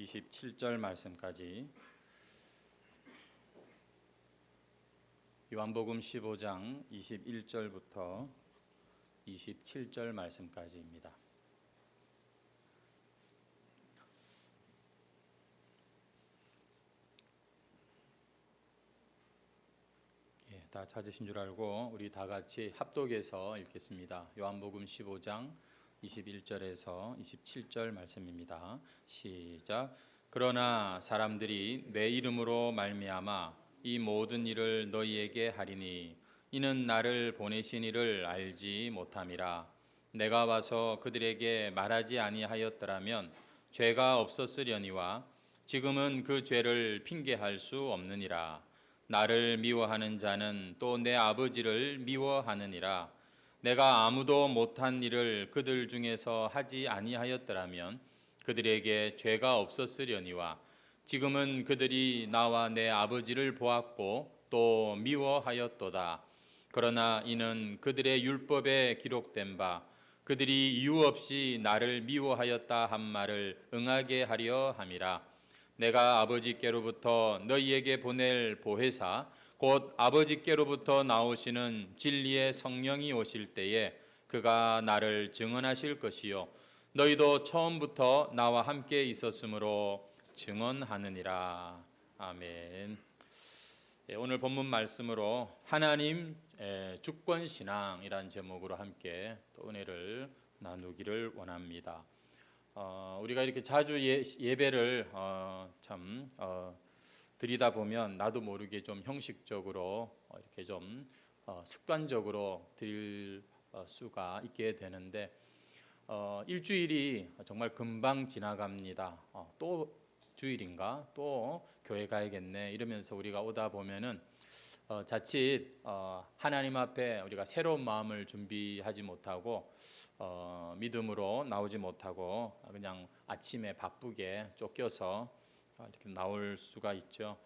27절 말씀까지 요한복음 15장 21절부터 27절 말씀까지입니다. 다 찾으신 줄 알고 우리 다 같이 합독해서 읽겠습니다. 요한복음 15장 21절에서 27절 말씀입니다. 시작. 그러나 사람들이 내 이름으로 말미암아 이 모든 일을 너희에게 하리니 이는 나를 보내신 이를 알지 못함이라. 내가 와서 그들에게 말하지 아니하였더라면 죄가 없었으려니와 지금은 그 죄를 핑계할 수 없느니라. 나를 미워하는 자는 또 내 아버지를 미워하느니라. 내가 아무도 못한 일을 그들 중에서 하지 아니하였더라면 그들에게 죄가 없었으려니와 지금은 그들이 나와 내 아버지를 보았고 또 미워하였도다. 그러나 이는 그들의 율법에 기록된 바 그들이 이유 없이 나를 미워하였다 한 말을 응하게 하려 함이라. 내가 아버지께로부터 너희에게 보낼 보혜사 곧 아버지께로부터 나오시는 진리의 성령이 오실 때에 그가 나를 증언하실 것이요 너희도 처음부터 나와 함께 있었으므로 증언하느니라. 아멘. 오늘 본문 말씀으로 하나님 주권신앙이라는 제목으로 함께 또 은혜를 나누기를 원합니다. 우리가 이렇게 자주 예배를 드리다 보면 나도 모르게 좀 형식적으로 이렇게 좀 습관적으로 드릴 수가 있게 되는데 일주일이 정말 금방 지나갑니다. 또 주일인가? 또 교회 가야겠네 이러면서 우리가 오다 보면은 자칫 하나님 앞에 우리가 새로운 마음을 준비하지 못하고 믿음으로 나오지 못하고 그냥 아침에 바쁘게 쫓겨서 이렇게 나올 수가 있죠.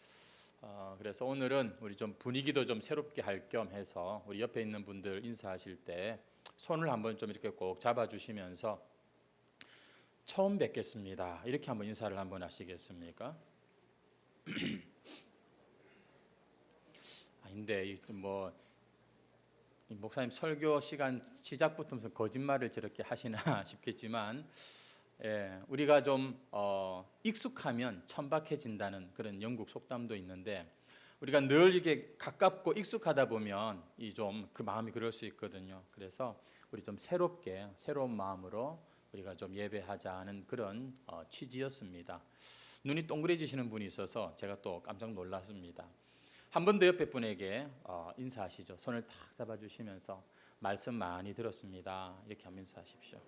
그래서 오늘은 우리 좀 분위기도 좀 새롭게 할 겸 해서 우리 옆에 있는 분들 인사하실 때 손을 한번 좀 이렇게 꼭 잡아주시면서 처음 뵙겠습니다 이렇게 한번 인사를 한번 하시겠습니까? 아닌데 뭐 목사님 설교 시간 시작부터 무슨 거짓말을 저렇게 하시나 싶겠지만 우리가 좀 익숙하면 천박해진다는 그런 영국 속담도 있는데 우리가 늘 이렇게 가깝고 익숙하다 보면 좀 그 마음이 그럴 수 있거든요. 그래서 우리 좀 새롭게 새로운 마음으로 우리가 좀 예배하자는 그런 취지였습니다. 눈이 동그래지시는 분이 있어서 제가 또 깜짝 놀랐습니다. 한 번 더 옆에 분에게 인사하시죠. 손을 탁 잡아주시면서 말씀 많이 들었습니다. 이렇게 한번 인사하십시오.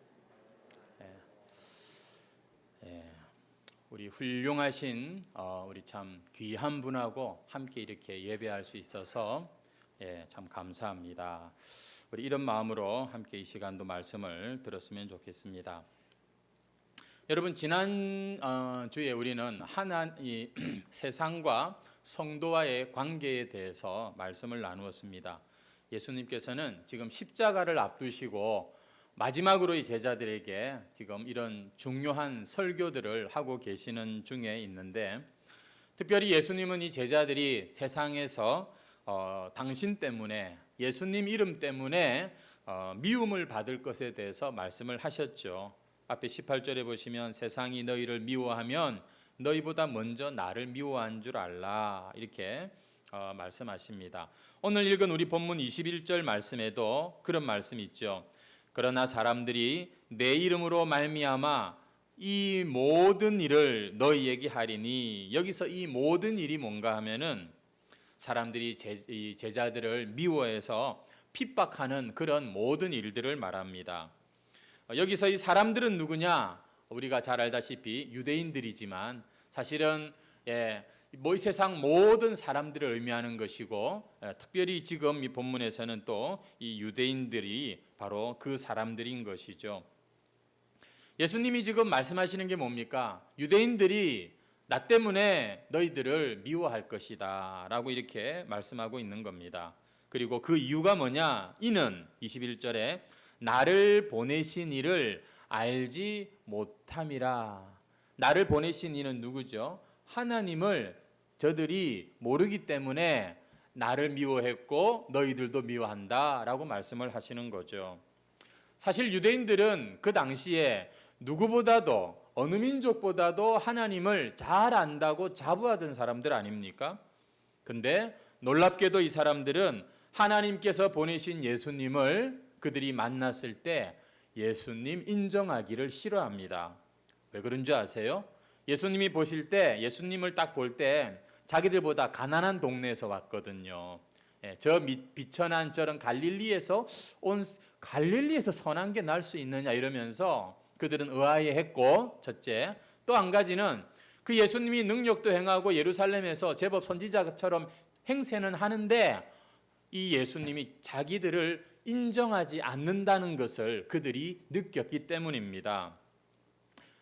우리 훌륭하신 우리 참 귀한 분하고 함께 이렇게 예배할 수 있어서 참 감사합니다. 우리 이런 마음으로 함께 이 시간도 말씀을 들었으면 좋겠습니다. 여러분 지난 주에 우리는 이 세상과 성도와의 관계에 대해서 말씀을 나누었습니다. 예수님께서는 지금 십자가를 앞두시고 마지막으로 이 제자들에게 지금 이런 중요한 설교들을 하고 계시는 중에 있는데 특별히 예수님은 이 제자들이 세상에서 당신 때문에 예수님 이름 때문에 미움을 받을 것에 대해서 말씀을 하셨죠. 앞에 18절에 보시면 세상이 너희를 미워하면 너희보다 먼저 나를 미워한 줄 알라 이렇게 말씀하십니다. 오늘 읽은 우리 본문 21절 말씀에도 그런 말씀이 있죠. 그러나 사람들이 내 이름으로 말미암아 이 모든 일을 너희에게 하리니 여기서 이 모든 일이 뭔가 하면은 사람들이 제자들을 미워해서 핍박하는 그런 모든 일들을 말합니다. 여기서 이 사람들은 누구냐? 우리가 잘 알다시피 유대인들이지만 사실은 이 세상 모든 사람들을 의미하는 것이고 특별히 지금 이 본문에서는 또 이 유대인들이 바로 그 사람들인 것이죠. 예수님이 지금 말씀하시는 게 뭡니까? 유대인들이 나 때문에 너희들을 미워할 것이다 라고 이렇게 말씀하고 있는 겁니다. 그리고 그 이유가 뭐냐? 이는 21절에 나를 보내신 이를 알지 못함이라. 나를 보내신 이는 누구죠? 하나님을 저들이 모르기 때문에 나를 미워했고 너희들도 미워한다라고 말씀을 하시는 거죠. 사실 유대인들은 그 당시에 누구보다도 어느 민족보다도 하나님을 잘 안다고 자부하던 사람들 아닙니까? 근데 놀랍게도 이 사람들은 하나님께서 보내신 예수님을 그들이 만났을 때 예수님 인정하기를 싫어합니다. 왜 그런 줄 아세요? 예수님이 보실 때, 예수님을 딱 볼 때 자기들보다 가난한 동네에서 왔거든요. 저 비천한 저런 갈릴리에서 선한 게 날 수 있느냐 이러면서 그들은 의아해했고, 첫째. 또 한 가지는 그 예수님이 능력도 행하고 예루살렘에서 제법 선지자처럼 행세는 하는데 이 예수님이 자기들을 인정하지 않는다는 것을 그들이 느꼈기 때문입니다.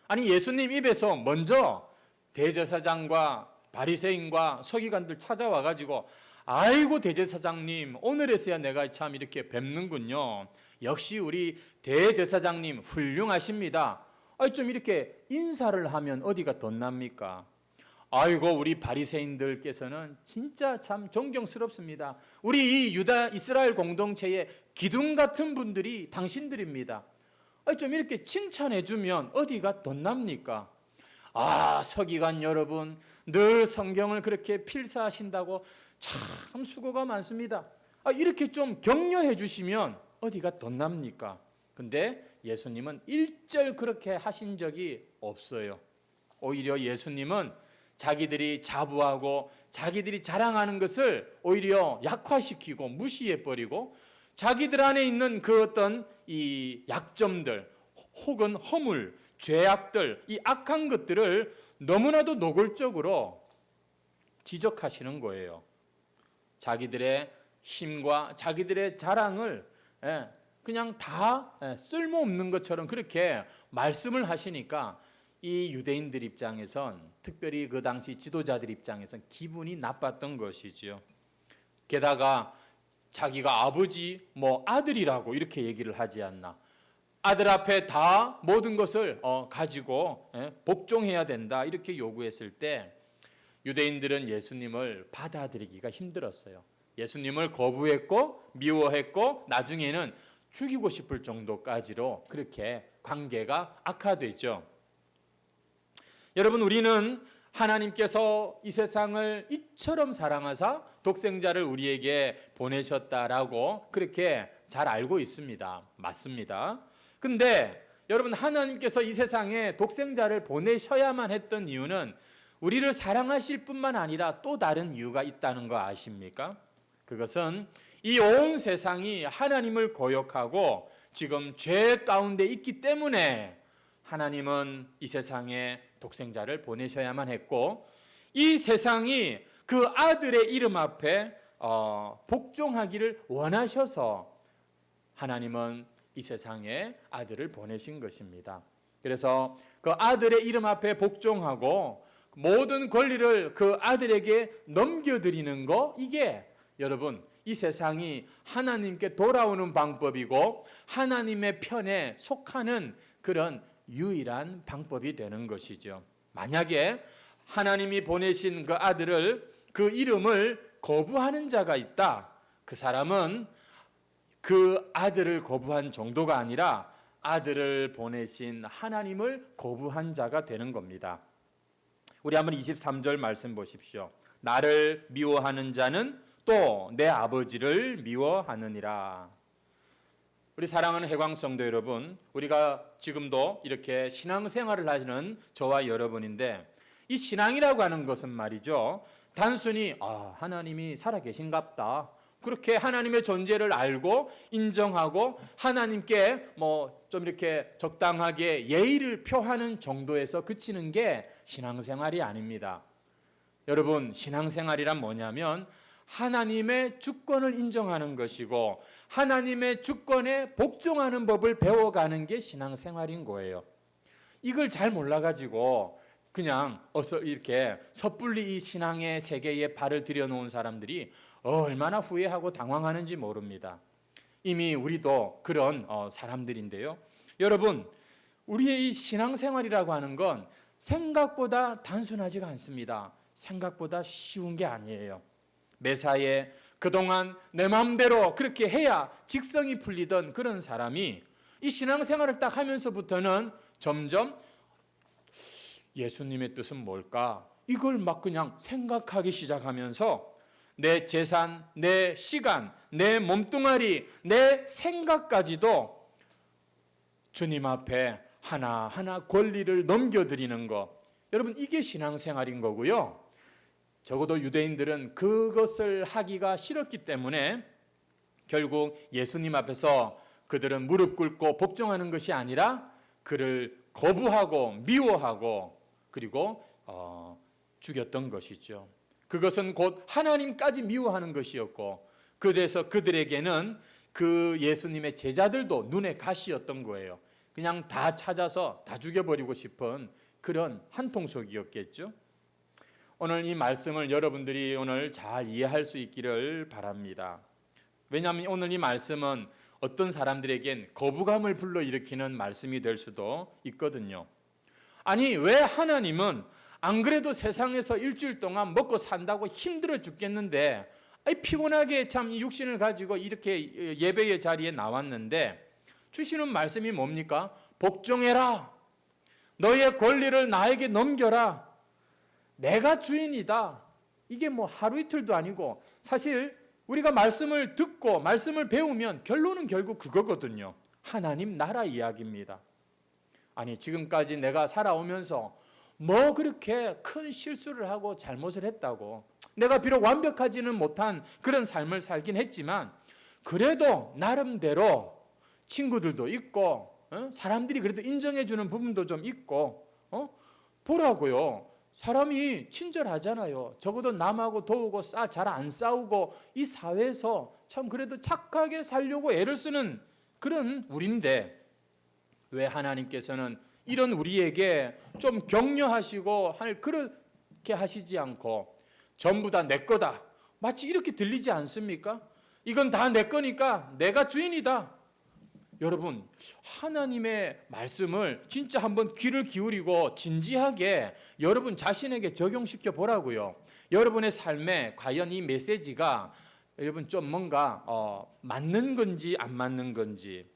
아니, 예수님 입에서 먼저 대제사장과 바리새인과 서기관들 찾아와 가지고 아이고 대제사장님, 오늘에서야 내가 참 이렇게 뵙는군요. 역시 우리 대제사장님 훌륭하십니다. 좀 이렇게 인사를 하면 어디가 덧납니까? 아이고 우리 바리새인들께서는 진짜 참 존경스럽습니다. 우리 이 유다 이스라엘 공동체의 기둥 같은 분들이 당신들입니다. 좀 이렇게 칭찬해 주면 어디가 덧납니까? 서기관 여러분, 늘 성경을 그렇게 필사하신다고 참 수고가 많습니다. 이렇게 좀 격려해 주시면 어디가 덧납니까? 근데 예수님은 일절 그렇게 하신 적이 없어요. 오히려 예수님은 자기들이 자부하고 자기들이 자랑하는 것을 오히려 약화시키고 무시해버리고 자기들 안에 있는 그 어떤 이 약점들 혹은 허물, 죄악들, 이 악한 것들을 너무나도 노골적으로 지적하시는 거예요. 자기들의 힘과 자기들의 자랑을 그냥 다 쓸모없는 것처럼 그렇게 말씀을 하시니까 이 유대인들 입장에선, 특별히 그 당시 지도자들 입장에선 기분이 나빴던 것이지요. 게다가 자기가 아버지, 아들이라고 이렇게 얘기를 하지 않나. 아들 앞에 다 모든 것을 가지고 복종해야 된다 이렇게 요구했을 때 유대인들은 예수님을 받아들이기가 힘들었어요. 예수님을 거부했고 미워했고 나중에는 죽이고 싶을 정도까지로 그렇게 관계가 악화됐죠. 여러분, 우리는 하나님께서 이 세상을 이처럼 사랑하사 독생자를 우리에게 보내셨다라고 그렇게 잘 알고 있습니다. 맞습니다. 근데 여러분, 하나님께서 이 세상에 독생자를 보내셔야만 했던 이유는 우리를 사랑하실 뿐만 아니라 또 다른 이유가 있다는 거 아십니까? 그것은 이 온 세상이 하나님을 거역하고 지금 죄 가운데 있기 때문에 하나님은 이 세상에 독생자를 보내셔야만 했고, 이 세상이 그 아들의 이름 앞에 복종하기를 원하셔서 하나님은 이 세상에 아들을 보내신 것입니다. 그래서 그 아들의 이름 앞에 복종하고 모든 권리를 그 아들에게 넘겨드리는 거, 이게 여러분 이 세상이 하나님께 돌아오는 방법이고 하나님의 편에 속하는 그런 유일한 방법이 되는 것이죠. 만약에 하나님이 보내신 그 아들을, 그 이름을 거부하는 자가 있다. 그 사람은 그 아들을 거부한 정도가 아니라 아들을 보내신 하나님을 거부한 자가 되는 겁니다. 우리 한번 23절 말씀 보십시오. 나를 미워하는 자는 또 내 아버지를 미워하느니라. 우리 사랑하는 해광성도 여러분, 우리가 지금도 이렇게 신앙생활을 하시는 저와 여러분인데, 이 신앙이라고 하는 것은 말이죠, 단순히 하나님이 살아계신갑다, 그렇게 하나님의 존재를 알고 인정하고 하나님께 좀 이렇게 적당하게 예의를 표하는 정도에서 그치는 게 신앙생활이 아닙니다. 여러분, 신앙생활이란 뭐냐면 하나님의 주권을 인정하는 것이고 하나님의 주권에 복종하는 법을 배워가는 게 신앙생활인 거예요. 이걸 잘 몰라가지고 그냥 어서 이렇게 섣불리 이 신앙의 세계에 발을 들여놓은 사람들이 얼마나 후회하고 당황하는지 모릅니다. 이미 우리도 그런 사람들인데요. 여러분, 우리의 이 신앙생활이라고 하는 건 생각보다 단순하지가 않습니다. 생각보다 쉬운 게 아니에요. 매사에 그동안 내 마음대로 그렇게 해야 직성이 풀리던 그런 사람이 이 신앙생활을 딱 하면서부터는 점점 예수님의 뜻은 뭘까? 이걸 막 그냥 생각하기 시작하면서 내 재산, 내 시간, 내 몸뚱아리, 내 생각까지도 주님 앞에 하나하나 권리를 넘겨드리는 것. 여러분, 이게 신앙생활인 거고요. 적어도 유대인들은 그것을 하기가 싫었기 때문에 결국 예수님 앞에서 그들은 무릎 꿇고 복종하는 것이 아니라 그를 거부하고 미워하고 그리고 죽였던 것이죠. 그것은 곧 하나님까지 미워하는 것이었고, 그래서 그들에게는 그 예수님의 제자들도 눈에 가시였던 거예요. 그냥 다 찾아서 다 죽여버리고 싶은 그런 한통속이었겠죠. 오늘 이 말씀을 여러분들이 오늘 잘 이해할 수 있기를 바랍니다. 왜냐하면 오늘 이 말씀은 어떤 사람들에겐 거부감을 불러일으키는 말씀이 될 수도 있거든요. 아니, 왜 하나님은 안 그래도 세상에서 일주일 동안 먹고 산다고 힘들어 죽겠는데 피곤하게 참 육신을 가지고 이렇게 예배의 자리에 나왔는데 주시는 말씀이 뭡니까? 복종해라. 너의 권리를 나에게 넘겨라. 내가 주인이다. 이게 뭐 하루 이틀도 아니고 사실 우리가 말씀을 듣고 말씀을 배우면 결론은 결국 그거거든요. 하나님 나라 이야기입니다. 아니, 지금까지 내가 살아오면서 뭐 그렇게 큰 실수를 하고 잘못을 했다고, 내가 비록 완벽하지는 못한 그런 삶을 살긴 했지만 그래도 나름대로 친구들도 있고 사람들이 그래도 인정해 주는 부분도 좀 있고 보라고요. 사람이 친절하잖아요. 적어도 남하고 도우고 잘 안 싸우고 이 사회에서 참 그래도 착하게 살려고 애를 쓰는 그런 우리인데 왜 하나님께서는 이런 우리에게 좀 격려하시고 그렇게 하시지 않고 전부 다 내 거다. 마치 이렇게 들리지 않습니까? 이건 다 내 거니까 내가 주인이다. 여러분, 하나님의 말씀을 진짜 한번 귀를 기울이고 진지하게 여러분 자신에게 적용시켜 보라고요. 여러분의 삶에 과연 이 메시지가 여러분 좀 뭔가 맞는 건지 안 맞는 건지.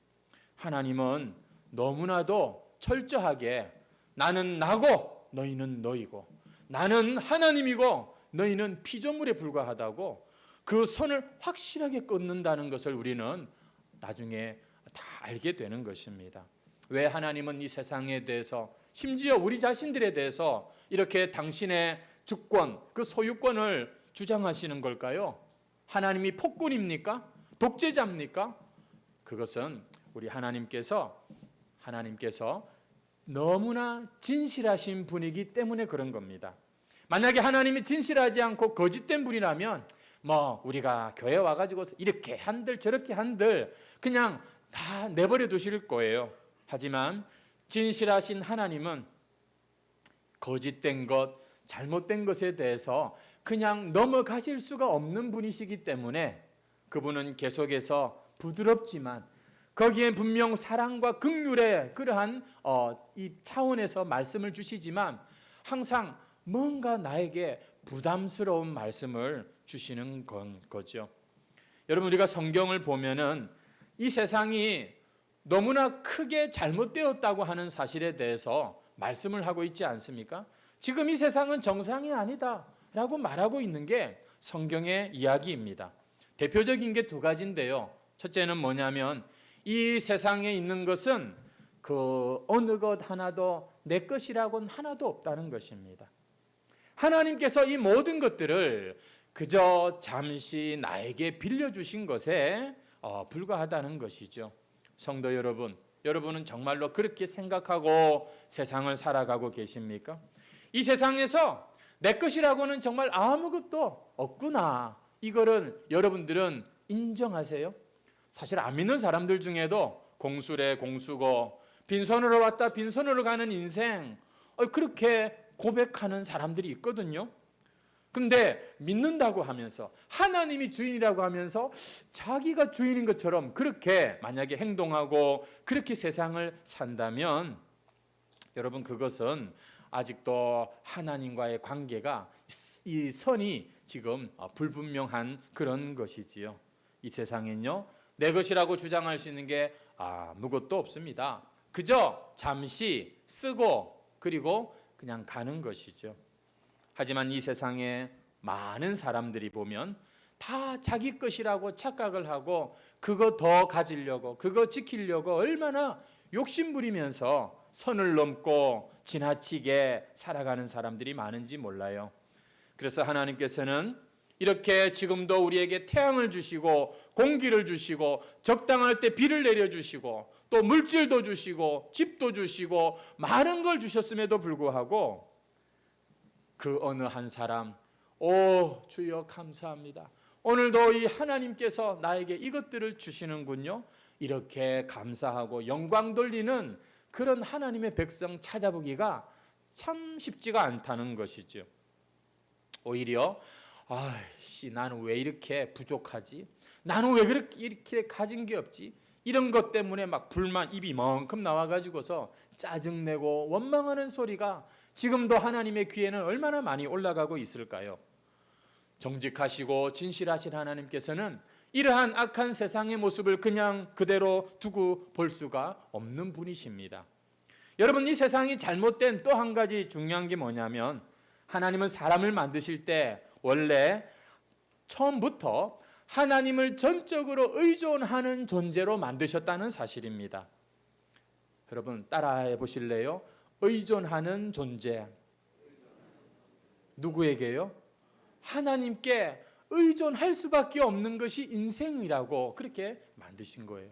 하나님은 너무나도 철저하게 나는 나고 너희는 너희고, 나는 하나님이고 너희는 피조물에 불과하다고 그 선을 확실하게 끊는다는 것을 우리는 나중에 다 알게 되는 것입니다. 왜 하나님은 이 세상에 대해서, 심지어 우리 자신들에 대해서 이렇게 당신의 주권, 그 소유권을 주장하시는 걸까요? 하나님이 폭군입니까? 독재자입니까? 그것은 우리 하나님께서 너무나 진실하신 분이기 때문에 그런 겁니다. 만약에 하나님이 진실하지 않고 거짓된 분이라면 뭐 우리가 교회 와가지고 이렇게 한들 저렇게 한들 그냥 다 내버려 두실 거예요. 하지만 진실하신 하나님은 거짓된 것, 잘못된 것에 대해서 그냥 넘어가실 수가 없는 분이시기 때문에 그분은 계속해서 부드럽지만 거기에 분명 사랑과 긍휼의 그러한 이 차원에서 말씀을 주시지만 항상 뭔가 나에게 부담스러운 말씀을 주시는 거죠. 여러분, 우리가 성경을 보면은 이 세상이 너무나 크게 잘못되었다고 하는 사실에 대해서 말씀을 하고 있지 않습니까? 지금 이 세상은 정상이 아니다 라고 말하고 있는 게 성경의 이야기입니다. 대표적인 게 두 가지인데요. 첫째는 뭐냐면 이 세상에 있는 것은 그 어느 것 하나도 내 것이라고는 하나도 없다는 것입니다. 하나님께서 이 모든 것들을 그저 잠시 나에게 빌려주신 것에 불과하다는 것이죠. 성도 여러분, 여러분은 정말로 그렇게 생각하고 세상을 살아가고 계십니까? 이 세상에서 내 것이라고는 정말 아무것도 없구나. 이거를 여러분들은 인정하세요? 사실 안 믿는 사람들 중에도 공수래 공수고 빈손으로 왔다 빈손으로 가는 인생 그렇게 고백하는 사람들이 있거든요. 근데 믿는다고 하면서 하나님이 주인이라고 하면서 자기가 주인인 것처럼 그렇게 만약에 행동하고 그렇게 세상을 산다면 여러분 그것은 아직도 하나님과의 관계가 이 선이 지금 불분명한 그런 것이지요. 이 세상엔요, 내 것이라고 주장할 수 있는 게 아무것도 없습니다. 그저 잠시 쓰고 그리고 그냥 가는 것이죠. 하지만 이 세상에 많은 사람들이 보면 다 자기 것이라고 착각을 하고 그거 더 가지려고 그거 지키려고 얼마나 욕심부리면서 선을 넘고 지나치게 살아가는 사람들이 많은지 몰라요. 그래서 하나님께서는 이렇게 지금도 우리에게 태양을 주시고 공기를 주시고 적당할 때 비를 내려주시고 또 물질도 주시고 집도 주시고 많은 걸 주셨음에도 불구하고 그 어느 한 사람, 오 주여 감사합니다, 오늘도 이 하나님께서 나에게 이것들을 주시는군요, 이렇게 감사하고 영광 돌리는 그런 하나님의 백성 찾아보기가 참 쉽지가 않다는 것이죠. 오히려 나는 왜 이렇게 부족하지? 나는 왜 이렇게 가진 게 없지? 이런 것 때문에 막 불만 입이 멍큼 나와가지고서 짜증내고 원망하는 소리가 지금도 하나님의 귀에는 얼마나 많이 올라가고 있을까요? 정직하시고 진실하신 하나님께서는 이러한 악한 세상의 모습을 그냥 그대로 두고 볼 수가 없는 분이십니다. 여러분, 이 세상이 잘못된 또 한 가지 중요한 게 뭐냐면, 하나님은 사람을 만드실 때 원래 처음부터 하나님을 전적으로 의존하는 존재로 만드셨다는 사실입니다. 여러분 따라해 보실래요? 의존하는 존재. 누구에게요? 하나님께 의존할 수밖에 없는 것이 인생이라고 그렇게 만드신 거예요.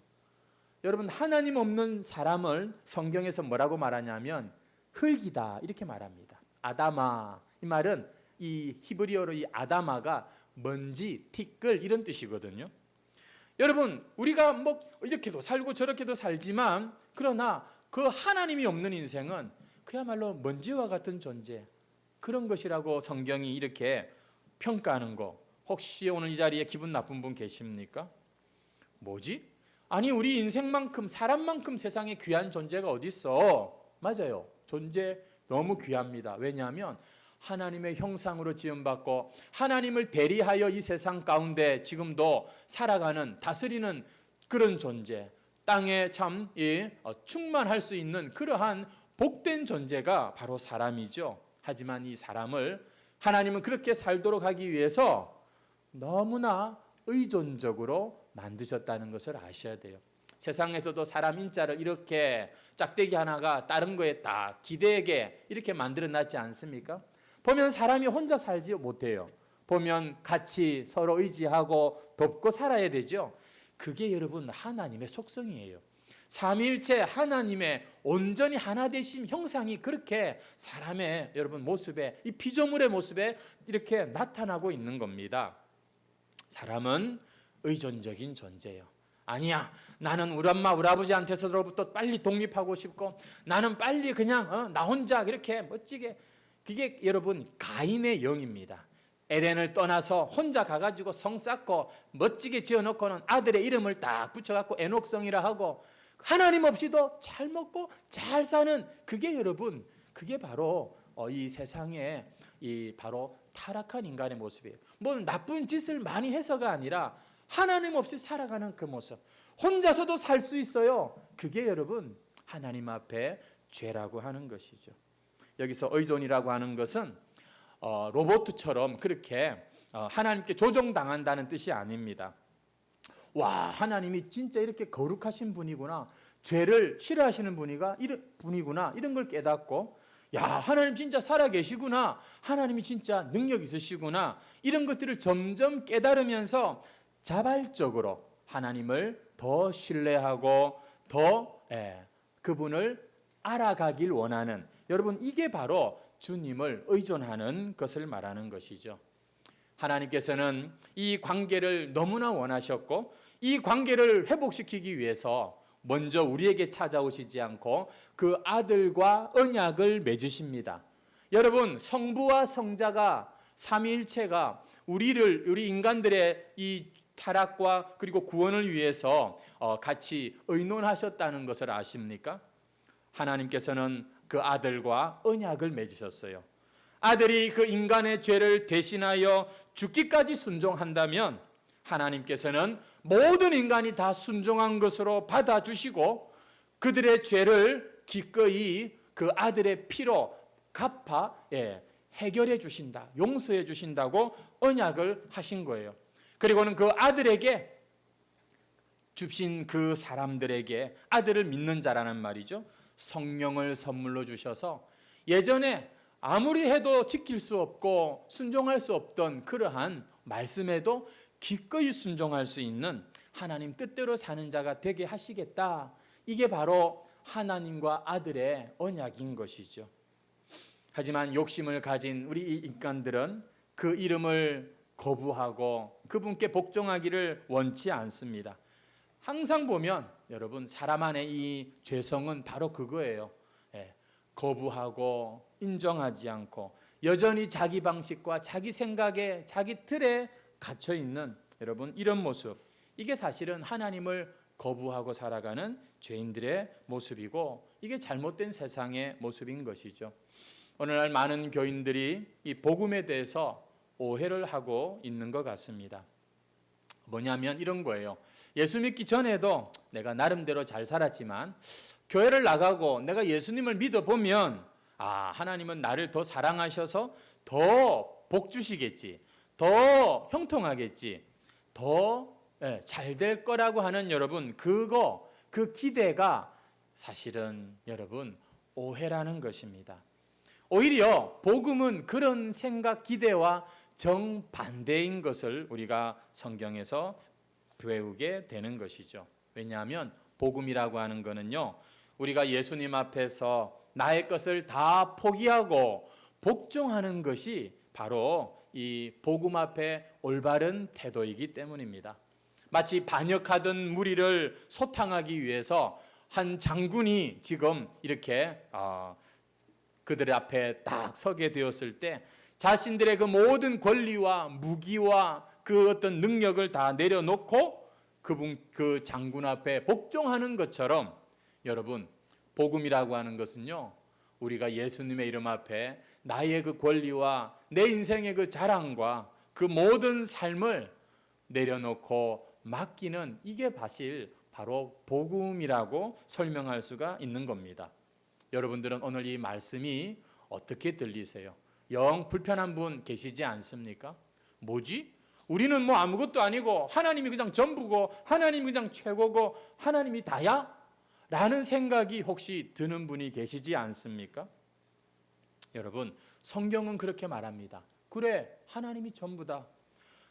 여러분, 하나님 없는 사람을 성경에서 뭐라고 말하냐면 흙이다 이렇게 말합니다. 아다마, 이 말은 이 히브리어로 이 아다마가 먼지, 티끌 이런 뜻이거든요. 여러분, 우리가 뭐 이렇게도 살고 저렇게도 살지만 그러나 그 하나님이 없는 인생은 그야말로 먼지와 같은 존재, 그런 것이라고 성경이 이렇게 평가하는 거, 혹시 오늘 이 자리에 기분 나쁜 분 계십니까? 뭐지? 아니, 우리 인생만큼 사람만큼 세상에 귀한 존재가 어디 있어? 맞아요. 존재 너무 귀합니다. 왜냐하면 하나님의 형상으로 지음받고 하나님을 대리하여 이 세상 가운데 지금도 살아가는, 다스리는 그런 존재, 땅에 참 충만할 수 있는 그러한 복된 존재가 바로 사람이죠. 하지만 이 사람을 하나님은 그렇게 살도록 하기 위해서 너무나 의존적으로 만드셨다는 것을 아셔야 돼요. 세상에서도 사람 인자를 이렇게 짝대기 하나가 다른 거에 딱 기대게 이렇게 만들어 놨지 않습니까? 보면 사람이 혼자 살지 못해요. 보면 같이 서로 의지하고 돕고 살아야 되죠. 그게 여러분 하나님의 속성이에요. 삼위일체 하나님의 온전히 하나 되신 형상이 그렇게 사람의 여러분 모습에, 이 피조물의 모습에 이렇게 나타나고 있는 겁니다. 사람은 의존적인 존재예요. 아니야, 나는 우리 엄마 우리 아버지한테서로부터 빨리 독립하고 싶고 나는 빨리 그냥 나 혼자 이렇게 멋지게, 그게 여러분 가인의 영입니다. 에덴을 떠나서 혼자 가가지고 성 쌓고 멋지게 지어놓고는 아들의 이름을 딱 붙여갖고 에녹성이라 하고 하나님 없이도 잘 먹고 잘 사는, 그게 여러분, 그게 바로 이 세상에 이 바로 타락한 인간의 모습이에요. 뭐 나쁜 짓을 많이 해서가 아니라 하나님 없이 살아가는 그 모습, 혼자서도 살 수 있어요. 그게 여러분 하나님 앞에 죄라고 하는 것이죠. 여기서 의존이라고 하는 것은 로봇처럼 그렇게 하나님께 조종당한다는 뜻이 아닙니다. 와, 하나님이 진짜 이렇게 거룩하신 분이구나, 죄를 싫어하시는 분이구나, 이런 걸 깨닫고, 야, 하나님 진짜 살아계시구나, 하나님이 진짜 능력 있으시구나, 이런 것들을 점점 깨달으면서 자발적으로 하나님을 더 신뢰하고 더 그분을 알아가길 원하는, 여러분 이게 바로 주님을 의존하는 것을 말하는 것이죠. 하나님께서는 이 관계를 너무나 원하셨고 이 관계를 회복시키기 위해서 먼저 우리에게 찾아오시지 않고 그 아들과 언약을 맺으십니다. 여러분, 성부와 성자가 삼위일체가 우리 인간들의 이 타락과 그리고 구원을 위해서 같이 의논하셨다는 것을 아십니까? 하나님께서는 그 아들과 언약을 맺으셨어요. 아들이 그 인간의 죄를 대신하여 죽기까지 순종한다면 하나님께서는 모든 인간이 다 순종한 것으로 받아주시고 그들의 죄를 기꺼이 그 아들의 피로 갚아 해결해 주신다, 용서해 주신다고 언약을 하신 거예요. 그리고는 그 아들에게 주신 그 사람들에게, 아들을 믿는 자라는 말이죠, 성령을 선물로 주셔서 예전에 아무리 해도 지킬 수 없고 순종할 수 없던 그러한 말씀에도 기꺼이 순종할 수 있는 하나님 뜻대로 사는 자가 되게 하시겠다. 이게 바로 하나님과 아들의 언약인 것이죠. 하지만 욕심을 가진 우리 인간들은 그 이름을 거부하고 그분께 복종하기를 원치 않습니다. 항상 보면 여러분, 사람 안의 이 죄성은 바로 그거예요. 거부하고 인정하지 않고 여전히 자기 방식과 자기 생각에, 자기 틀에 갇혀 있는 여러분, 이런 모습, 이게 사실은 하나님을 거부하고 살아가는 죄인들의 모습이고 이게 잘못된 세상의 모습인 것이죠. 오늘날 많은 교인들이 이 복음에 대해서 오해를 하고 있는 것 같습니다. 뭐냐면 이런 거예요. 예수 믿기 전에도 내가 나름대로 잘 살았지만 교회를 나가고 내가 예수님을 믿어보면 하나님은 나를 더 사랑하셔서 더 복 주시겠지, 더 형통하겠지, 더 잘 될 거라고 하는 여러분, 그 기대가 사실은 여러분 오해라는 것입니다. 오히려 복음은 그런 생각, 기대와 정반대인 것을 우리가 성경에서 배우게 되는 것이죠. 왜냐하면 복음이라고 하는 것은요, 우리가 예수님 앞에서 나의 것을 다 포기하고 복종하는 것이 바로 이 복음 앞에 올바른 태도이기 때문입니다. 마치 반역하던 무리를 소탕하기 위해서 한 장군이 지금 이렇게 그들의 앞에 딱 서게 되었을 때 자신들의 그 모든 권리와 무기와 그 어떤 능력을 다 내려놓고 그 장군 앞에 복종하는 것처럼 여러분, 복음이라고 하는 것은요, 우리가 예수님의 이름 앞에 나의 그 권리와 내 인생의 그 자랑과 그 모든 삶을 내려놓고 맡기는, 이게 사실 바로 복음이라고 설명할 수가 있는 겁니다. 여러분들은 오늘 이 말씀이 어떻게 들리세요? 영 불편한 분 계시지 않습니까? 뭐지? 우리는 뭐 아무것도 아니고 하나님이 그냥 전부고 하나님이 그냥 최고고 하나님이 다야? 라는 생각이 혹시 드는 분이 계시지 않습니까? 여러분, 성경은 그렇게 말합니다. 그래, 하나님이 전부다.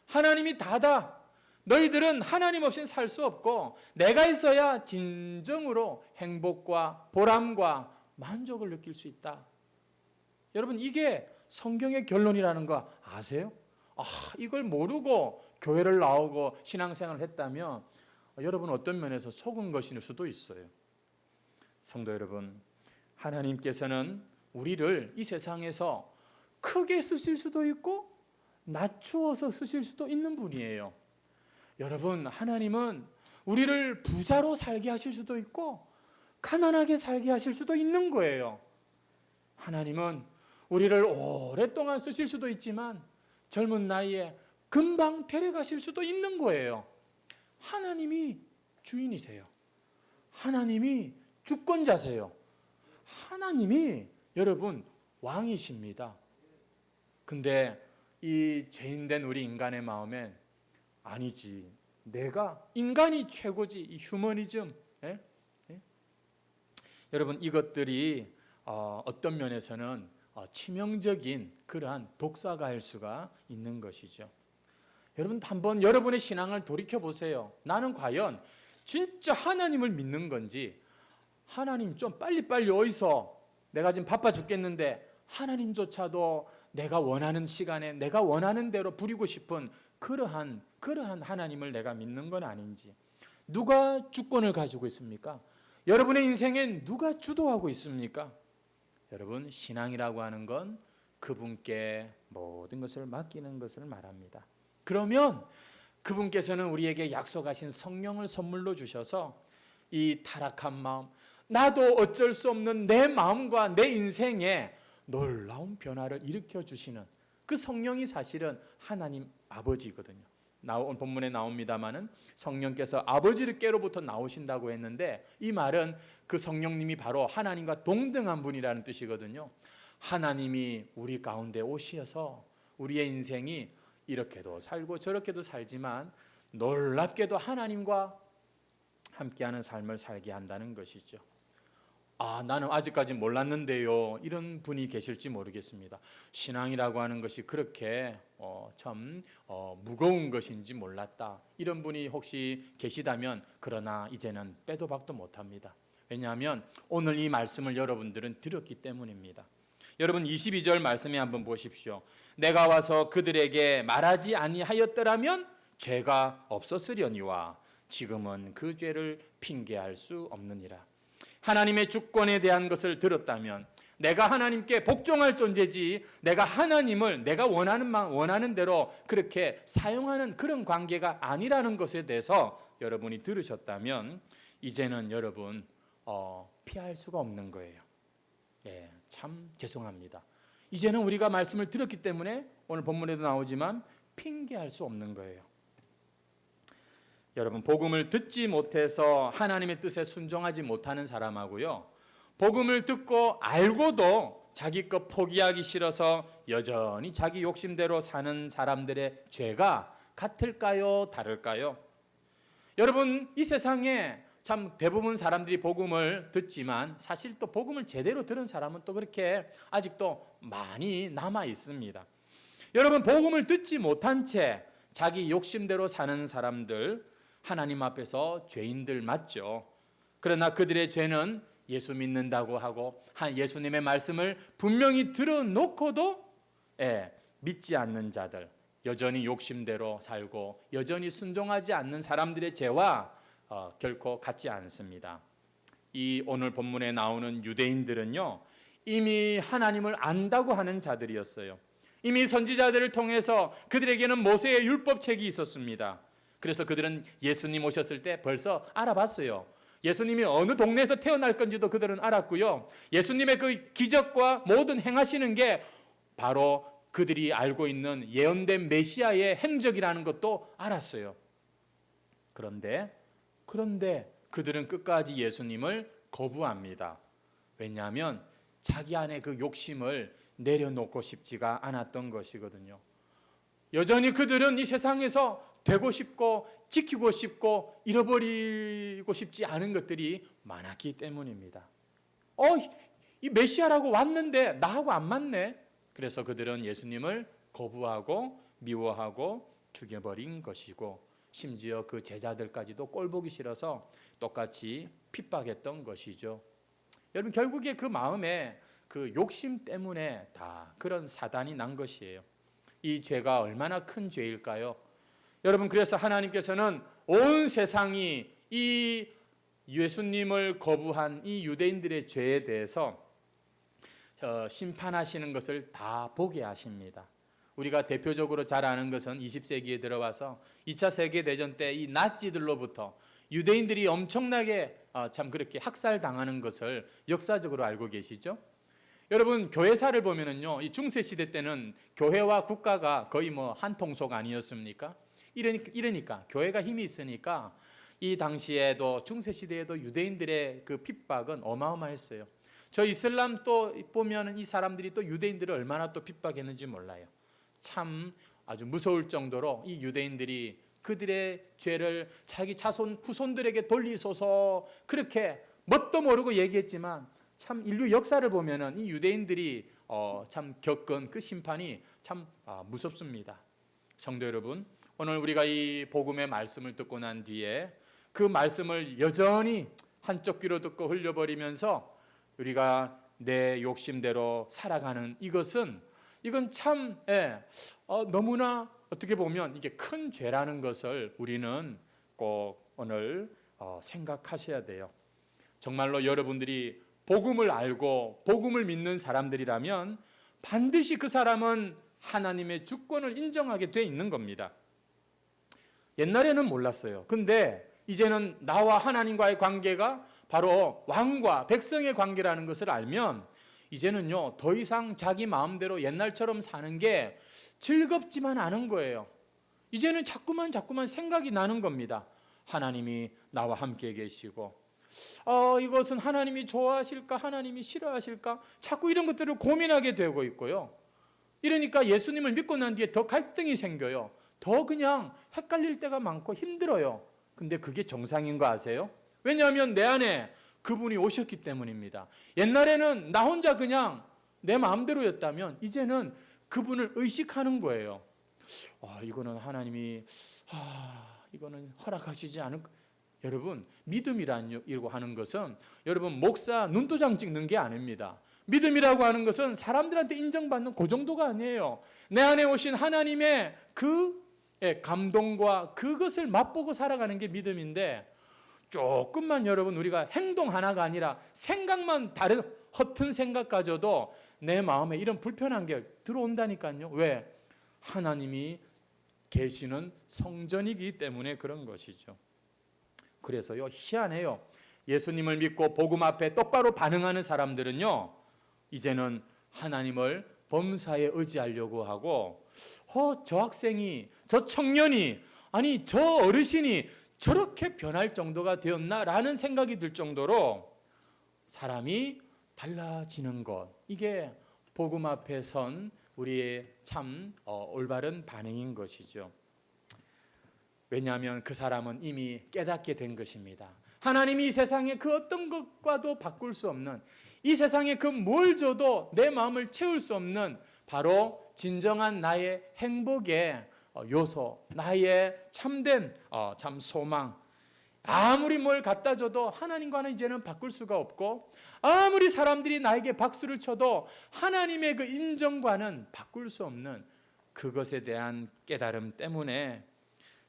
하나님이 다다. 너희들은 하나님 없이는 살 수 없고 내가 있어야 진정으로 행복과 보람과 만족을 느낄 수 있다. 여러분, 이게 성경의 결론이라는 거 아세요? 이걸 모르고 교회를 나오고 신앙생활을 했다면 여러분 어떤 면에서 속은 것일 수도 있어요. 성도 여러분, 하나님께서는 우리를 이 세상에서 크게 쓰실 수도 있고 낮추어서 쓰실 수도 있는 분이에요. 여러분, 하나님은 우리를 부자로 살게 하실 수도 있고 가난하게 살게 하실 수도 있는 거예요. 하나님은 우리를 오랫동안 쓰실 수도 있지만 젊은 나이에 금방 데려가실 수도 있는 거예요. 하나님이 주인이세요. 하나님이 주권자세요. 하나님이 여러분 왕이십니다. 근데 이 죄인된 우리 인간의 마음엔 아니지, 내가 인간이 최고지, 이 휴머니즘. 여러분, 이것들이 어떤 면에서는 치명적인 그러한 독사가일 수가 있는 것이죠. 여러분, 한번 여러분의 신앙을 돌이켜 보세요. 나는 과연 진짜 하나님을 믿는 건지, 하나님 좀 빨리빨리 어디서, 내가 지금 바빠 죽겠는데 하나님조차도 내가 원하는 시간에 내가 원하는 대로 부리고 싶은 그러한 하나님을 내가 믿는 건 아닌지. 누가 주권을 가지고 있습니까? 여러분의 인생엔 누가 주도하고 있습니까? 여러분, 신앙이라고 하는 건 그분께 모든 것을 맡기는 것을 말합니다. 그러면 그분께서는 우리에게 약속하신 성령을 선물로 주셔서 이 타락한 마음, 나도 어쩔 수 없는 내 마음과 내 인생에 놀라운 변화를 일으켜 주시는 그 성령이 사실은 하나님 아버지거든요. 오늘 본문에 나옵니다마는 성령께서 아버지를 깨로부터 나오신다고 했는데, 이 말은 그 성령님이 바로 하나님과 동등한 분이라는 뜻이거든요. 하나님이 우리 가운데 오셔서 우리의 인생이 이렇게도 살고 저렇게도 살지만 놀랍게도 하나님과 함께하는 삶을 살게 한다는 것이죠. 나는 아직까지 몰랐는데요, 이런 분이 계실지 모르겠습니다. 신앙이라고 하는 것이 그렇게 참 무거운 것인지 몰랐다, 이런 분이 혹시 계시다면, 그러나 이제는 빼도 박도 못합니다. 왜냐하면 오늘 이 말씀을 여러분들은 들었기 때문입니다. 여러분 22절 말씀에 한번 보십시오. 내가 와서 그들에게 말하지 아니하였더라면 죄가 없었으려니와 지금은 그 죄를 핑계할 수 없느니라. 하나님의 주권에 대한 것을 들었다면 내가 하나님께 복종할 존재지, 내가 하나님을 내가 원하는 대로 그렇게 사용하는 그런 관계가 아니라는 것에 대해서 여러분이 들으셨다면 이제는 여러분 피할 수가 없는 거예요. 참 죄송합니다. 이제는 우리가 말씀을 들었기 때문에 오늘 본문에도 나오지만 핑계할 수 없는 거예요. 여러분, 복음을 듣지 못해서 하나님의 뜻에 순종하지 못하는 사람하고요, 복음을 듣고 알고도 자기 것 포기하기 싫어서 여전히 자기 욕심대로 사는 사람들의 죄가 같을까요? 다를까요? 여러분, 이 세상에 참 대부분 사람들이 복음을 듣지만 사실 또 복음을 제대로 들은 사람은 또 그렇게 아직도 많이 남아 있습니다. 여러분, 복음을 듣지 못한 채 자기 욕심대로 사는 사람들, 하나님 앞에서 죄인들 맞죠. 그러나 그들의 죄는 예수 믿는다고 하고 예수님의 말씀을 분명히 들어놓고도 믿지 않는 자들, 여전히 욕심대로 살고 여전히 순종하지 않는 사람들의 죄와 결코 같지 않습니다. 이 오늘 본문에 나오는 유대인들은요, 이미 하나님을 안다고 하는 자들이었어요. 이미 선지자들을 통해서 그들에게는 모세의 율법책이 있었습니다. 그래서 그들은 예수님 오셨을 때 벌써 알아봤어요. 예수님이 어느 동네에서 태어날 건지도 그들은 알았고요, 예수님의 그 기적과 모든 행하시는 게 바로 그들이 알고 있는 예언된 메시아의 행적이라는 것도 알았어요. 그런데 그들은 끝까지 예수님을 거부합니다. 왜냐하면 자기 안에 그 욕심을 내려놓고 싶지가 않았던 것이거든요. 여전히 그들은 이 세상에서 되고 싶고 지키고 싶고 잃어버리고 싶지 않은 것들이 많았기 때문입니다. 이 메시아라고 왔는데 나하고 안 맞네. 그래서 그들은 예수님을 거부하고 미워하고 죽여버린 것이고, 심지어 그 제자들까지도 꼴보기 싫어서 똑같이 핍박했던 것이죠. 여러분, 결국에 그 마음에 그 욕심 때문에 다 그런 사단이 난 것이에요. 이 죄가 얼마나 큰 죄일까요? 여러분, 그래서 하나님께서는 온 세상이 이 예수님을 거부한 이 유대인들의 죄에 대해서 심판하시는 것을 다 보게 하십니다. 우리가 대표적으로 잘 아는 것은 20세기에 들어와서 2차 세계대전 때 이 나치들로부터 유대인들이 엄청나게 참 그렇게 학살당하는 것을 역사적으로 알고 계시죠? 여러분, 교회사를 보면은요, 이 중세시대 때는 교회와 국가가 거의 한 통속 아니었습니까? 이러니까 교회가 힘이 있으니까 이 당시에도 중세시대에도 유대인들의 그 핍박은 어마어마했어요. 저 이슬람 또 보면은 이 사람들이 또 유대인들을 얼마나 또 핍박했는지 몰라요. 참 아주 무서울 정도로 이 유대인들이 그들의 죄를 자기 자손 후손들에게 돌리소서 그렇게 뭣도 모르고 얘기했지만, 참 인류 역사를 보면은 이 유대인들이 참 겪은 그 심판이 참 무섭습니다. 성도 여러분, 오늘 우리가 이 복음의 말씀을 듣고 난 뒤에 그 말씀을 여전히 한쪽 귀로 듣고 흘려버리면서 우리가 내 욕심대로 살아가는 이건 참 너무나 어떻게 보면 이게 큰 죄라는 것을 우리는 꼭 오늘 생각하셔야 돼요. 정말로 여러분들이 복음을 알고 복음을 믿는 사람들이라면 반드시 그 사람은 하나님의 주권을 인정하게 돼 있는 겁니다. 옛날에는 몰랐어요. 근데 이제는 나와 하나님과의 관계가 바로 왕과 백성의 관계라는 것을 알면 이제는요 더 이상 자기 마음대로 옛날처럼 사는 게 즐겁지만 않은 거예요. 이제는 자꾸만 생각이 나는 겁니다. 하나님이 나와 함께 계시고 이것은 하나님이 좋아하실까 하나님이 싫어하실까 자꾸 이런 것들을 고민하게 되고 있고요. 이러니까 예수님을 믿고 난 뒤에 더 갈등이 생겨요. 더 그냥 헷갈릴 때가 많고 힘들어요. 근데 그게 정상인 거 아세요? 왜냐하면 내 안에 그분이 오셨기 때문입니다. 옛날에는 나 혼자 그냥 내 마음대로였다면 이제는 그분을 의식하는 거예요. 이거는 하나님이 이거는 허락하시지 않을. 여러분, 믿음이라고 하는 것은 여러분 목사 눈도장 찍는 게 아닙니다. 믿음이라고 하는 것은 사람들한테 인정받는 그 정도가 아니에요. 내 안에 오신 하나님의 그 감동과 그것을 맛보고 살아가는 게 믿음인데, 조금만 여러분 우리가 행동 하나가 아니라 생각만 다른 허튼 생각 가져도 내 마음에 이런 불편한 게 들어온다니까요. 왜? 하나님이 계시는 성전이기 때문에 그런 것이죠. 그래서요 희한해요. 예수님을 믿고 복음 앞에 똑바로 반응하는 사람들은요 이제는 하나님을 범사에 의지하려고 하고 저 학생이, 저 청년이, 아니 저 어르신이 저렇게 변할 정도가 되었나라는 생각이 들 정도로 사람이 달라지는 것, 이게 복음 앞에 선 우리의 참 올바른 반응인 것이죠. 왜냐하면 그 사람은 이미 깨닫게 된 것입니다. 하나님이 이 세상의 그 어떤 것과도 바꿀 수 없는, 이 세상에 그 뭘 줘도 내 마음을 채울 수 없는 바로 진정한 나의 행복의 요소, 나의 참된 참 소망. 아무리 뭘 갖다 줘도 하나님과는 이제는 바꿀 수가 없고, 아무리 사람들이 나에게 박수를 쳐도 하나님의 그 인정과는 바꿀 수 없는 그것에 대한 깨달음 때문에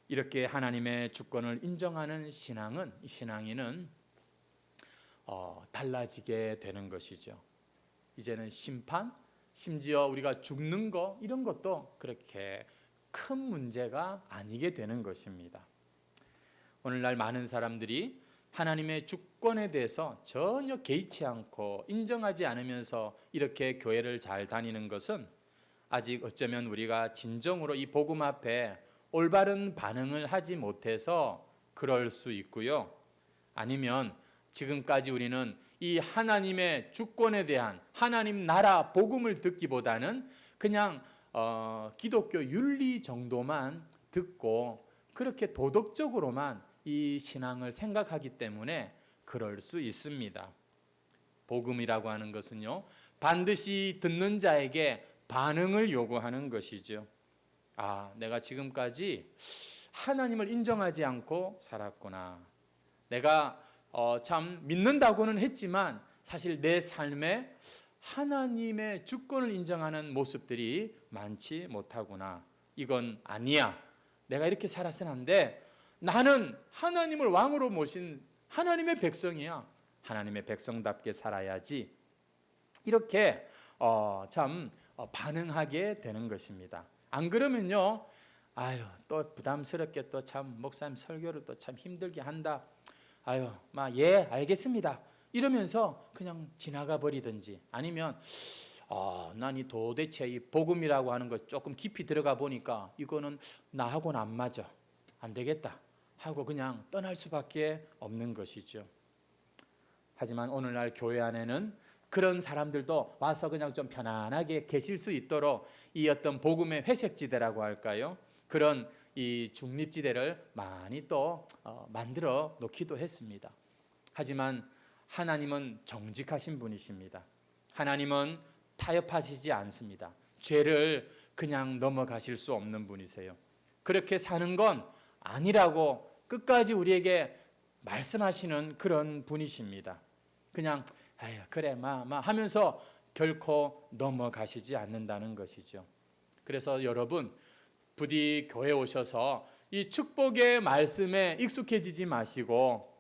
이렇게 하나님의 주권을 인정하는 신앙인은 달라지게 되는 것이죠. 이제는 심판, 심지어 우리가 죽는 거, 이런 것도 그렇게 큰 문제가 아니게 되는 것입니다. 오늘날 많은 사람들이 하나님의 주권에 대해서 전혀 개의치 않고 인정하지 않으면서 이렇게 교회를 잘 다니는 것은 아직 어쩌면 우리가 진정으로 이 복음 앞에 올바른 반응을 하지 못해서 그럴 수 있고요. 아니면 지금까지 우리는 이 하나님의 주권에 대한 하나님 나라 복음을 듣기보다는 그냥 기독교 윤리 정도만 듣고 그렇게 도덕적으로만 이 신앙을 생각하기 때문에 그럴 수 있습니다. 복음이라고 하는 것은요, 반드시 듣는 자에게 반응을 요구하는 것이죠. 내가 지금까지 하나님을 인정하지 않고 살았구나. 내가 참 믿는다고는 했지만 사실 내 삶에 하나님의 주권을 인정하는 모습들이 많지 못하구나. 이건 아니야. 내가 이렇게 살았으면 안 돼. 나는 하나님을 왕으로 모신 하나님의 백성이야. 하나님의 백성답게 살아야지. 이렇게 반응하게 되는 것입니다. 안 그러면요, 또 부담스럽게 또 참 목사님 설교를 또 참 힘들게 한다. 알겠습니다. 이러면서 그냥 지나가 버리든지, 아니면 난 이 도대체 이 복음이라고 하는 것 조금 깊이 들어가 보니까 이거는 나하고는 안 맞아. 안 되겠다 하고 그냥 떠날 수밖에 없는 것이죠. 하지만 오늘날 교회 안에는 그런 사람들도 와서 그냥 좀 편안하게 계실 수 있도록 이 어떤 복음의 회색지대라고 할까요? 그런 이 중립지대를 많이 또 만들어 놓기도 했습니다. 하지만 하나님은 정직하신 분이십니다. 하나님은 타협하시지 않습니다. 죄를 그냥 넘어가실 수 없는 분이세요. 그렇게 사는 건 아니라고 끝까지 우리에게 말씀하시는 그런 분이십니다. 그냥 그래 하면서 결코 넘어가시지 않는다는 것이죠. 그래서 여러분 부디 교회 오셔서 이 축복의 말씀에 익숙해지지 마시고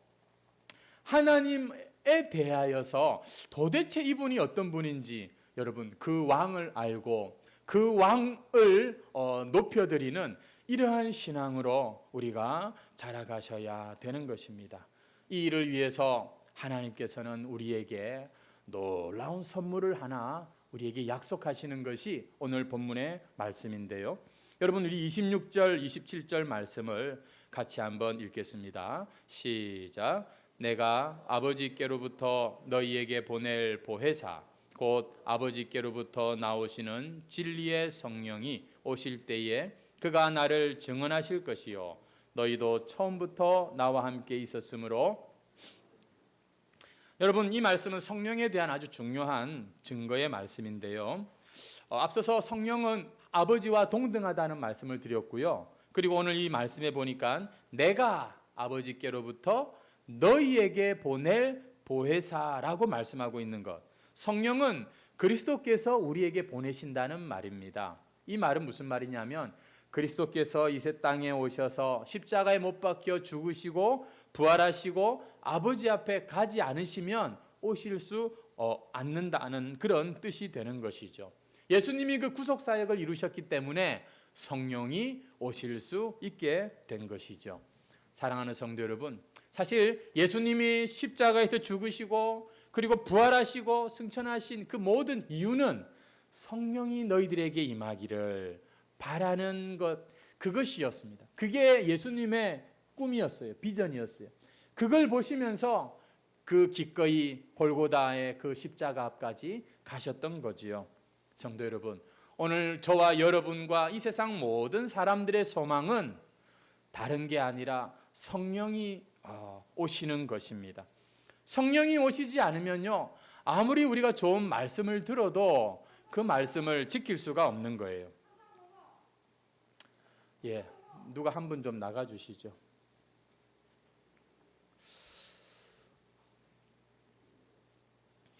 하나님에 대하여서 도대체 이분이 어떤 분인지 여러분 그 왕을 알고 그 왕을 높여드리는 이러한 신앙으로 우리가 자라가셔야 되는 것입니다. 이 일을 위해서 하나님께서는 우리에게 놀라운 선물을 하나 우리에게 약속하시는 것이 오늘 본문의 말씀인데요. 여러분, 우리 26절, 27절 말씀을 같이 한번 읽겠습니다. 시작. 내가 아버지께로부터 너희에게 보낼 보혜사 곧 아버지께로부터 나오시는 진리의 성령이 오실 때에 그가 나를 증언하실 것이요 너희도 처음부터 나와 함께 있었으므로. 여러분, 이 말씀은 성령에 대한 아주 중요한 증거의 말씀인데요. 앞서서 성령은 아버지와 동등하다는 말씀을 드렸고요. 그리고 오늘 이 말씀에 보니까 내가 아버지께로부터 너희에게 보낼 보혜사라고 말씀하고 있는 것. 성령은 그리스도께서 우리에게 보내신다는 말입니다. 이 말은 무슨 말이냐면 그리스도께서 이 세 땅에 오셔서 십자가에 못 박혀 죽으시고 부활하시고 아버지 앞에 가지 않으시면 오실 수 않는다는 그런 뜻이 되는 것이죠. 예수님이 그 구속 사역을 이루셨기 때문에 성령이 오실 수 있게 된 것이죠. 사랑하는 성도 여러분, 사실 예수님이 십자가에서 죽으시고 그리고 부활하시고 승천하신 그 모든 이유는 성령이 너희들에게 임하기를 바라는 것, 그것이었습니다. 그게 예수님의 꿈이었어요. 비전이었어요. 그걸 보시면서 그 기꺼이 골고다의 그 십자가 앞까지 가셨던 거지요. 성도 여러분, 오늘 저와 여러분과 이 세상 모든 사람들의 소망은 다른 게 아니라 성령이 오시는 것입니다. 성령이 오시지 않으면요, 아무리 우리가 좋은 말씀을 들어도 그 말씀을 지킬 수가 없는 거예요. 누가 한 분 좀 나가주시죠.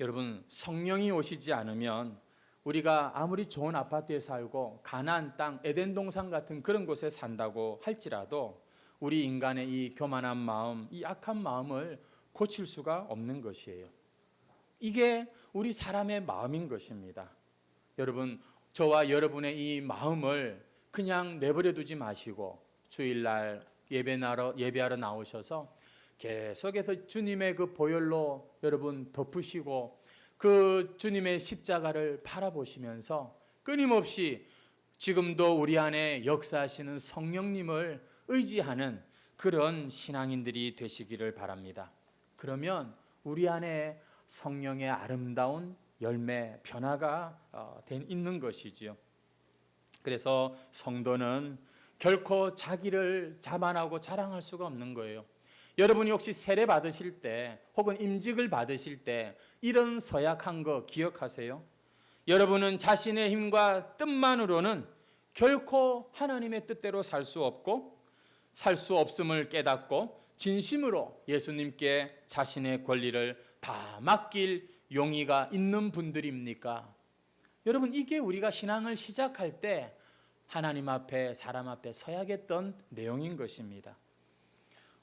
여러분, 성령이 오시지 않으면 우리가 아무리 좋은 아파트에 살고 가나안 땅, 에덴 동산 같은 그런 곳에 산다고 할지라도 우리 인간의 이 교만한 마음, 이 악한 마음을 고칠 수가 없는 것이에요. 이게 우리 사람의 마음인 것입니다. 여러분, 저와 여러분의 이 마음을 그냥 내버려 두지 마시고 주일날 예배하러 나오셔서 계속해서 주님의 그 보혈로 여러분 덮으시고 그 주님의 십자가를 바라보시면서 끊임없이 지금도 우리 안에 역사하시는 성령님을 의지하는 그런 신앙인들이 되시기를 바랍니다. 그러면 우리 안에 성령의 아름다운 열매, 변화가 있는 것이지요. 그래서 성도는 결코 자기를 자만하고 자랑할 수가 없는 거예요. 여러분이 혹시 세례 받으실 때 혹은 임직을 받으실 때 이런 서약한 거 기억하세요? 여러분은 자신의 힘과 뜻만으로는 결코 하나님의 뜻대로 살 수 없고 살 수 없음을 깨닫고 진심으로 예수님께 자신의 권리를 다 맡길 용의가 있는 분들입니까? 여러분, 이게 우리가 신앙을 시작할 때 하나님 앞에 사람 앞에 서야겠던 내용인 것입니다.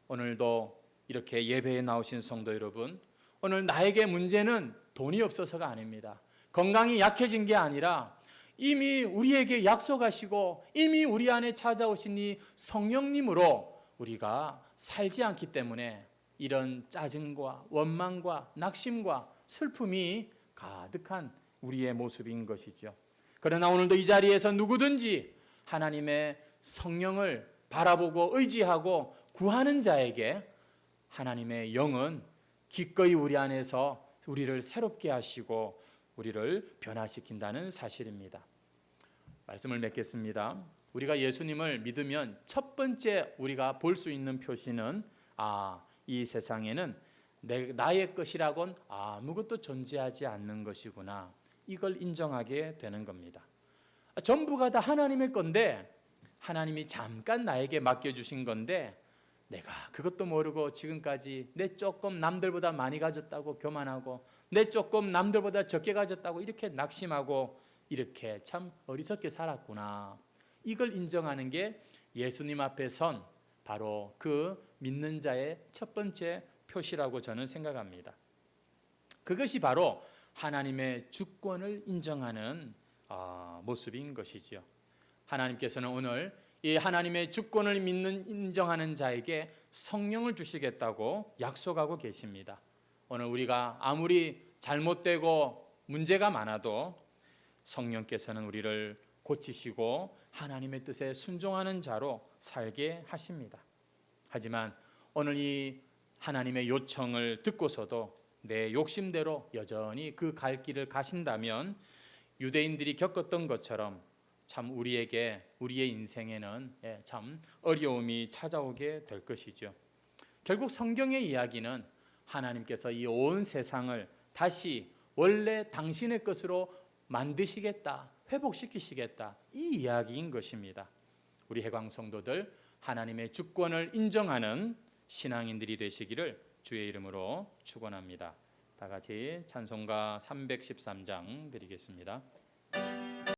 오늘도 이렇게 예배에 나오신 성도 여러분, 오늘 나에게 문제는 돈이 없어서가 아닙니다. 건강이 약해진 게 아니라 이미 우리에게 약속하시고 이미 우리 안에 찾아오신 이 성령님으로 우리가 살지 않기 때문에 이런 짜증과 원망과 낙심과 슬픔이 가득한 우리의 모습인 것이죠. 그러나 오늘도 이 자리에서 누구든지 하나님의 성령을 바라보고 의지하고 구하는 자에게 하나님의 영은 기꺼이 우리 안에서 우리를 새롭게 하시고 우리를 변화시킨다는 사실입니다. 말씀을 맺겠습니다. 우리가 예수님을 믿으면 첫 번째 우리가 볼 수 있는 표시는 이 세상에는 나의 것이라곤 아무것도 존재하지 않는 것이구나, 이걸 인정하게 되는 겁니다. 전부가 다 하나님의 건데 하나님이 잠깐 나에게 맡겨주신 건데 내가 그것도 모르고 지금까지 내 조금 남들보다 많이 가졌다고 교만하고 내 조금 남들보다 적게 가졌다고 이렇게 낙심하고 이렇게 참 어리석게 살았구나, 이걸 인정하는 게 예수님 앞에 선 바로 그 믿는 자의 첫 번째 표시라고 저는 생각합니다. 그것이 바로 하나님의 주권을 인정하는 모습인 것이죠. 하나님께서는 오늘 이 하나님의 주권을 인정하는 자에게 성령을 주시겠다고 약속하고 계십니다. 오늘 우리가 아무리 잘못되고 문제가 많아도 성령께서는 우리를 고치시고 하나님의 뜻에 순종하는 자로 살게 하십니다. 하지만 오늘 이 하나님의 요청을 듣고서도 내 욕심대로 여전히 그 갈 길을 가신다면 유대인들이 겪었던 것처럼 참 우리의 인생에는 참 어려움이 찾아오게 될 것이죠. 결국 성경의 이야기는 하나님께서 이 온 세상을 다시 원래 당신의 것으로 만드시겠다, 회복시키시겠다, 이 이야기인 것입니다. 우리 해광 성도들 하나님의 주권을 인정하는 신앙인들이 되시기를 주의 이름으로 축원합니다. 다 같이 찬송가 313장 드리겠습니다.